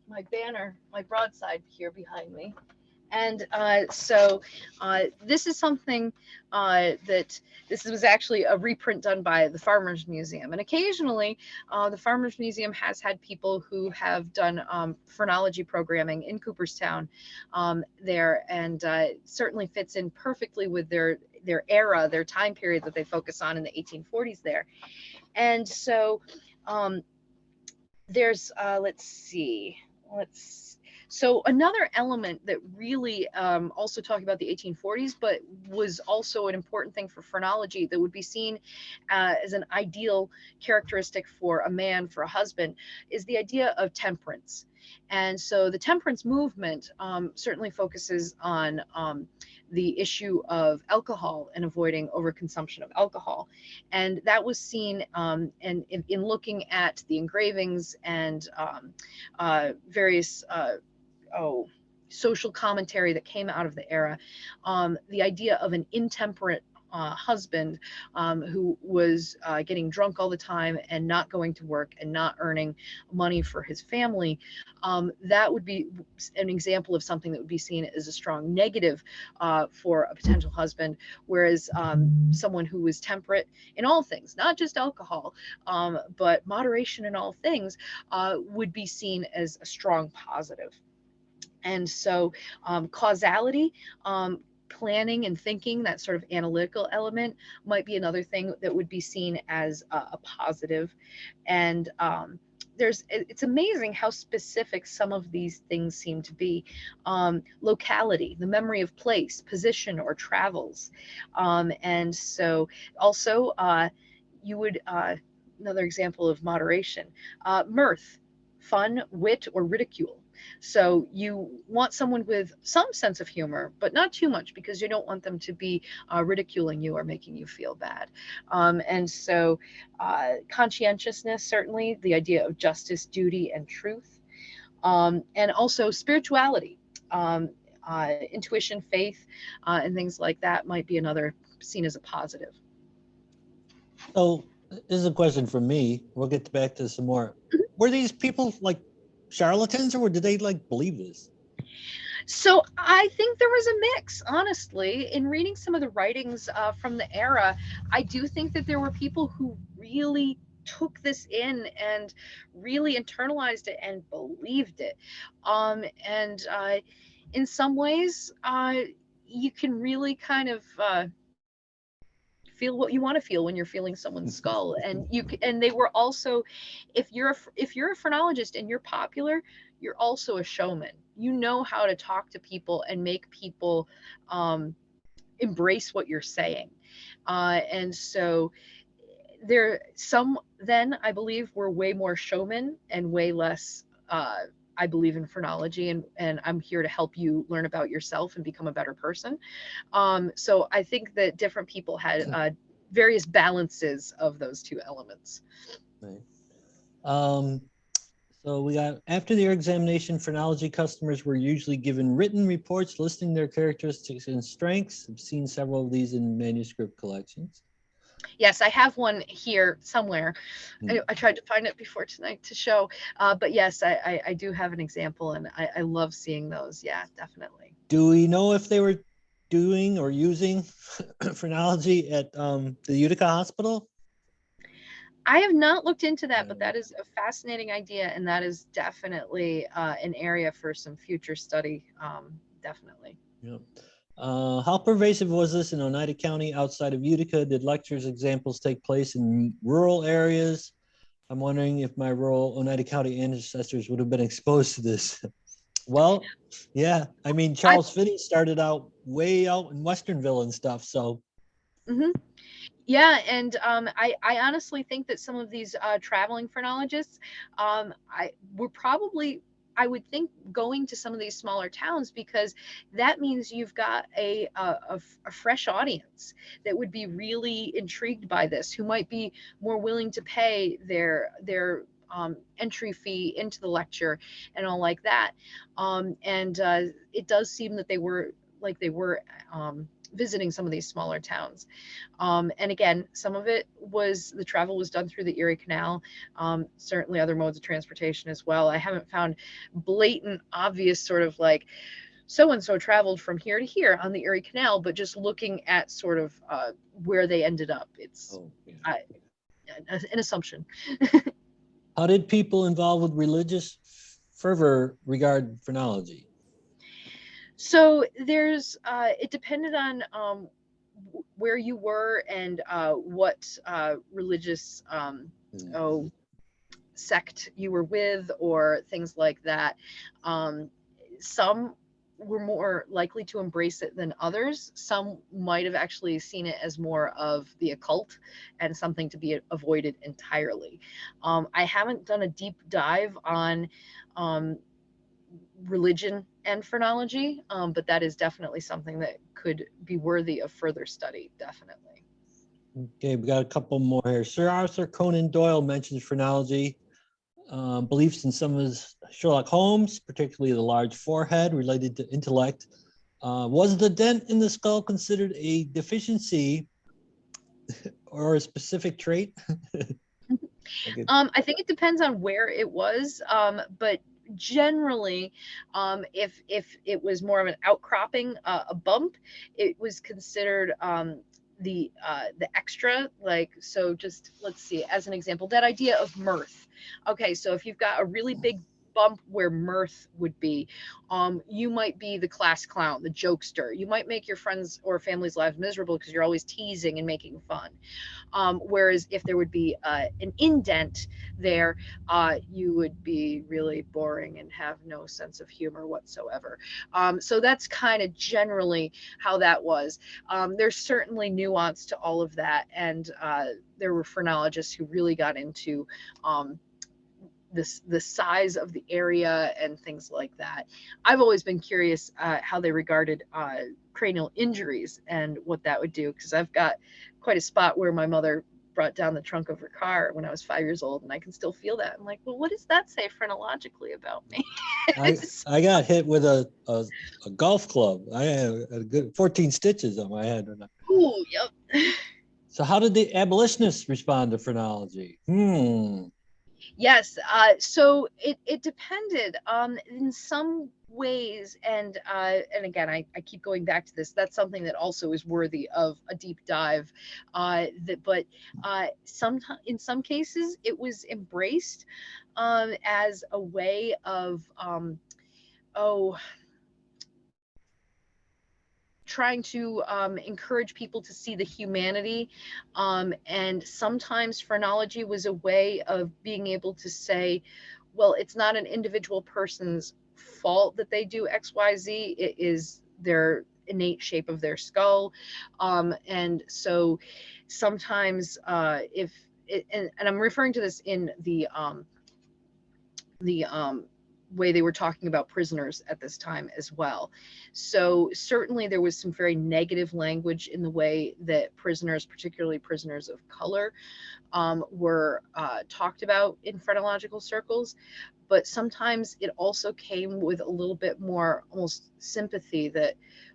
my banner, my broadside here behind me, And this is something that this was actually a reprint done by the Farmers Museum. And occasionally, the Farmers Museum has had people who have done phrenology programming in Cooperstown there, and certainly fits in perfectly with their era, their time period that they focus on in the 1840s there. And so there's, so another element that really also talking about the 1840s, but was also an important thing for phrenology that would be seen as an ideal characteristic for a man, for a husband, is the idea of temperance. And so the temperance movement certainly focuses on the issue of alcohol and avoiding overconsumption of alcohol. And that was seen in looking at the engravings and various social commentary that came out of the era. The idea of an intemperate husband who was getting drunk all the time and not going to work and not earning money for his family, that would be an example of something that would be seen as a strong negative for a potential husband, whereas someone who was temperate in all things, not just alcohol, but moderation in all things, would be seen as a strong positive. And so causality, planning and thinking, that sort of analytical element might be another thing that would be seen as a positive. And it's amazing how specific some of these things seem to be. Locality, the memory of place, position, or travels. And so also you would, another example of moderation, mirth, fun, wit, or ridicule. So you want someone with some sense of humor, but not too much, because you don't want them to be ridiculing you or making you feel bad. And so conscientiousness, certainly the idea of justice, duty, and truth. And also spirituality, intuition, faith, and things like that might be another seen as a positive. So this is a question from me. We'll get back to some more. Were these people like charlatans, or did they like believe this? So I think there was a mix, honestly. In reading some of the writings from the era, I do think that there were people who really took this in and really internalized it and believed it. And in some ways, you can really kind of feel what you want to feel when you're feeling someone's skull. And they were also, if you're a phrenologist and you're popular, you're also a showman. You know how to talk to people and make people embrace what you're saying. And so some then, I believe, were way more showmen and way less I believe in phrenology, and I'm here to help you learn about yourself and become a better person. So I think that different people had various balances of those two elements. Right. So we got, after their examination, phrenology customers were usually given written reports listing their characteristics and strengths. I've seen several of these in manuscript collections. Yes, I have one here somewhere. I tried to find it before tonight to show, but yes, I do have an example, and I love seeing those. Yeah, definitely. Do we know if they were doing or using phrenology at the Utica Hospital? I have not looked into that, but that is a fascinating idea, and that is definitely an area for some future study. Definitely. Yeah. How pervasive was this in Oneida County outside of Utica? Did lectures, examples take place in rural areas? I'm wondering if my rural Oneida County ancestors would have been exposed to this. Well, yeah. I mean, Charles Finney started out way out in Westernville and stuff, so. Mm-hmm. Yeah, and I honestly think that some of these traveling phrenologists were probably, I would think, going to some of these smaller towns, because that means you've got a fresh audience that would be really intrigued by this, who might be more willing to pay their entry fee into the lecture and all like that. It does seem that they were visiting some of these smaller towns. And again, some of it was, the travel was done through the Erie Canal, certainly other modes of transportation as well. I haven't found blatant, obvious sort of like so-and-so traveled from here to here on the Erie Canal, but just looking at sort of where they ended up. It's an assumption. How did people involved with religious fervor regard phrenology? So there's, it depended on where you were and what religious sect you were with or things like that. Some were more likely to embrace it than others. Some might have actually seen it as more of the occult and something to be avoided entirely. I haven't done a deep dive on religion and phrenology, but that is definitely something that could be worthy of further study, definitely. Okay, we got a couple more here. Sir Arthur Conan Doyle mentions phrenology, beliefs in some of his Sherlock Holmes, particularly the large forehead related to intellect. Was the dent in the skull considered a deficiency or a specific trait? I think it depends on where it was, but generally, if it was more of an outcropping, a bump, it was considered the extra. Like, so just let's see, as an example, that idea of mirth. Okay, so if you've got a really big bump where mirth would be, you might be the class clown, the jokester. You might make your friends or family's lives miserable because you're always teasing and making fun. Whereas if there would be an indent there, you would be really boring and have no sense of humor whatsoever. So that's kind of generally how that was. There's certainly nuance to all of that, and there were phrenologists who really got into the size of the area and things like that. I've always been curious how they regarded cranial injuries and what that would do, because I've got quite a spot where my mother brought down the trunk of her car when I was 5 years old, and I can still feel that. I'm like, well, what does that say phrenologically about me? I got hit with a golf club. I had a good 14 stitches on my head. Ooh, yep. So how did the abolitionists respond to phrenology? Yes, so it depended in some ways, and again, I keep going back to this. That's something that also is worthy of a deep dive. But sometimes, in some cases, it was embraced as a way of trying to encourage people to see the humanity, and sometimes phrenology was a way of being able to say, well, it's not an individual person's fault that they do XYZ, it is their innate shape of their skull. And so sometimes if it, and I'm referring to this in the way they were talking about prisoners at this time as well. So certainly there was some very negative language in the way that prisoners, particularly prisoners of color, were talked about in phrenological circles. But sometimes it also came with a little bit more almost sympathy that,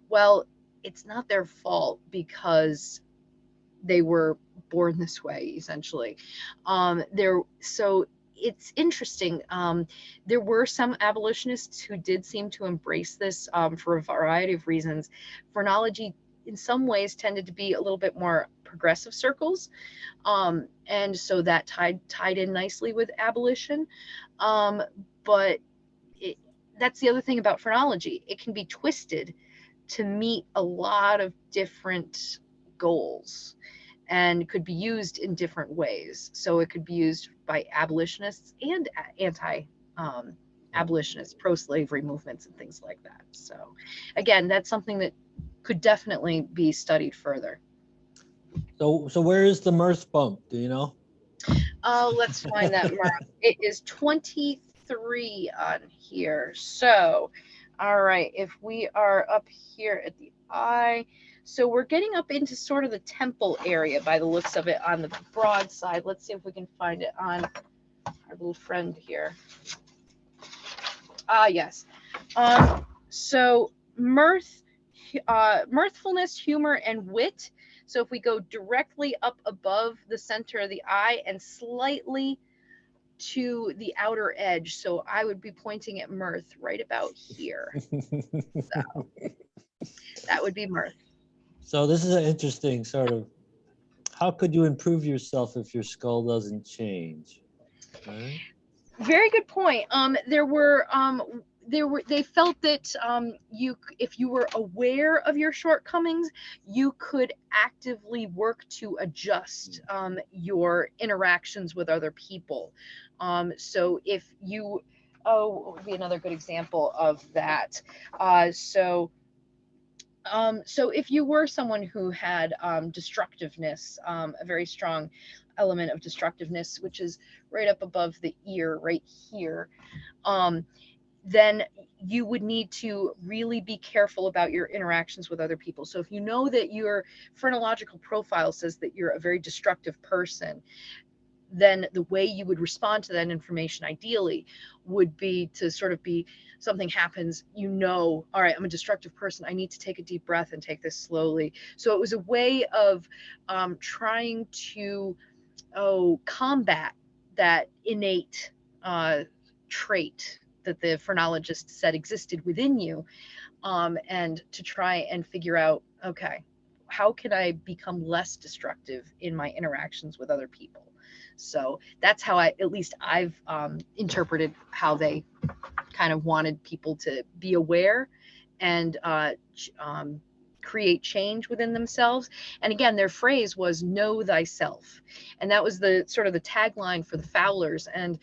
well, it's not their fault because they were born this way, essentially. So it's interesting. There were some abolitionists who did seem to embrace this for a variety of reasons. Phrenology, in some ways, tended to be a little bit more progressive circles, and so that tied in nicely with abolition. But that's the other thing about phrenology. It can be twisted to meet a lot of different goals, and could be used in different ways. So it could be used by abolitionists and anti-abolitionists, pro-slavery movements and things like that. So again, that's something that could definitely be studied further. So where is the mirth bump? Do you know? Let's find that mirth. It is 23 on here. So, all right, if we are up here at the eye, so we're getting up into sort of the temple area by the looks of it on the broad side. Let's see if we can find it on our little friend here. Yes. So mirth, mirthfulness, humor, and wit. So if we go directly up above the center of the eye and slightly to the outer edge. So I would be pointing at mirth right about here. So that would be mirth. So this is an interesting sort of, how could you improve yourself if your skull doesn't change? Right? Very good point. They felt that if you were aware of your shortcomings, you could actively work to adjust your interactions with other people. So if you, what would be another good example of that? So if you were someone who had destructiveness, a very strong element of destructiveness, which is right up above the ear, right here, then you would need to really be careful about your interactions with other people. So if you know that your phrenological profile says that you're a very destructive person, then the way you would respond to that information ideally would be to sort of be, something happens, all right, I'm a destructive person, I need to take a deep breath and take this slowly. So it was a way of trying to combat that innate trait that the phrenologist said existed within you, and to try and figure out, okay, how can I become less destructive in my interactions with other people? So that's how I've interpreted how they kind of wanted people to be aware and create change within themselves. And again, their phrase was "know thyself," and that was the sort of the tagline for the Fowlers. And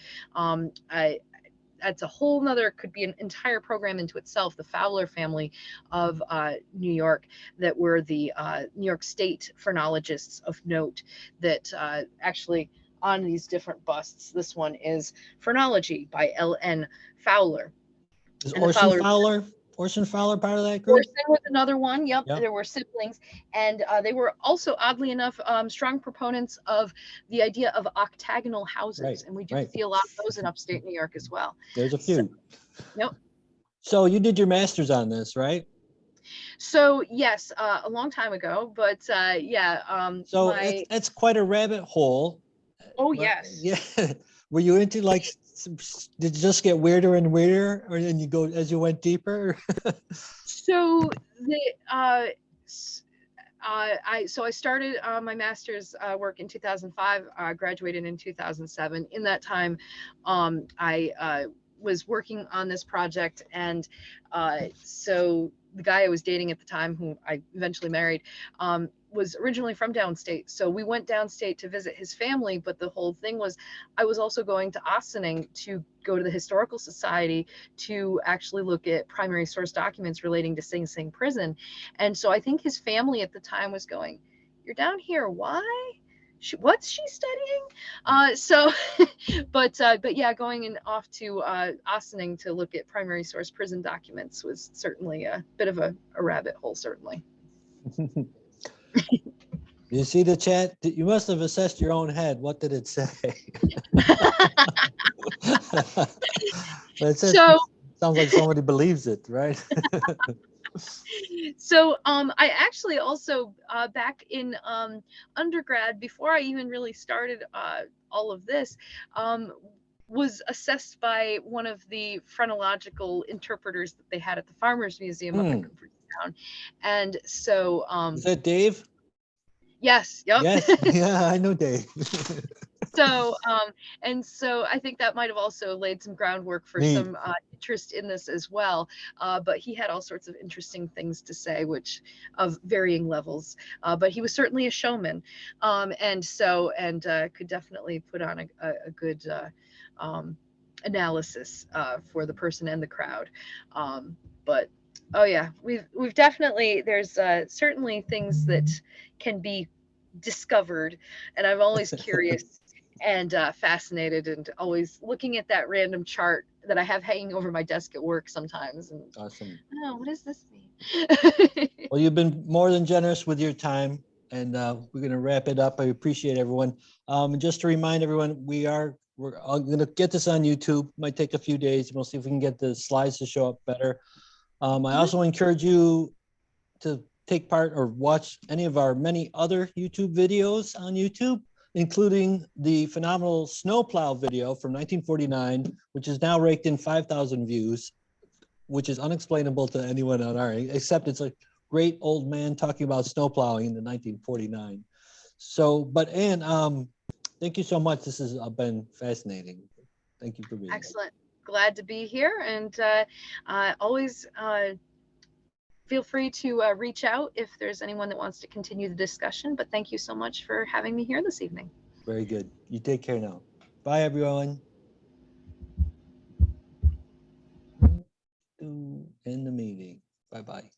that's a whole nother, could be an entire program into itself. The Fowler family of New York, that were the New York State phrenologists of note, that actually on these different busts. This one is Phrenology by L.N. Fowler. Is Orson Fowler part of that group? Orson was another one. Yep. Yep. There were siblings, and they were also, oddly enough, strong proponents of the idea of octagonal houses, Right, and we do right. see a lot of those in upstate New York as well. There's a few. Yep. So you did your master's on this, right? So yes, a long time ago, but yeah. So that's quite a rabbit hole. Oh, But, yes. yeah. Were you into, like, did it just get weirder and weirder, or then you go as you went deeper? So I started my master's work in 2005. Graduated in 2007. In that time, I was working on this project, and so the guy I was dating at the time, who I eventually married, was originally from downstate. So we went downstate to visit his family, but the whole thing was I was also going to Ossining to go to the Historical Society to actually look at primary source documents relating to Sing Sing prison. And so I think his family at the time was going, "You're down here, why? What's she studying?" But yeah, going off to Ossining to look at primary source prison documents was certainly a bit of a rabbit hole, certainly. You see the chat? You must have assessed your own head. What did it say? It says, So sounds like somebody believes it, right? So I actually also back in undergrad, before I even really started all of this, was assessed by one of the phrenological interpreters that they had at the Farmers Museum up in Cooperstown. And so Is that Dave? Yes. Yep. Yes. Yeah, I know Dave. So and so I think that might have also laid some groundwork for some interest in this as well. But he had all sorts of interesting things to say, which of varying levels. But he was certainly a showman, and could definitely put on a good analysis for the person and the crowd. But oh yeah, we've definitely, there's certainly things that can be discovered, and I'm always curious and fascinated, and always looking at that random chart that I have hanging over my desk at work sometimes. And awesome. Oh, what does this mean? Well, you've been more than generous with your time, and we're going to wrap it up. I appreciate everyone. And just to remind everyone, we're going to get this on YouTube. Might take a few days. We'll see if we can get the slides to show up better. I also encourage you to take part or watch any of our many other YouTube videos on YouTube. including the phenomenal snowplow video from 1949, which is now raked in 5,000 views, which is unexplainable to anyone on our end, except it's a great old man talking about snowplowing in the 1949. So, but Anne, thank you so much. This has been fascinating. Thank you for being here. Excellent. Glad to be here, and always feel free to reach out if there's anyone that wants to continue the discussion. But thank you so much for having me here this evening. Very good. You take care now. Bye, everyone. End the meeting. Bye-bye.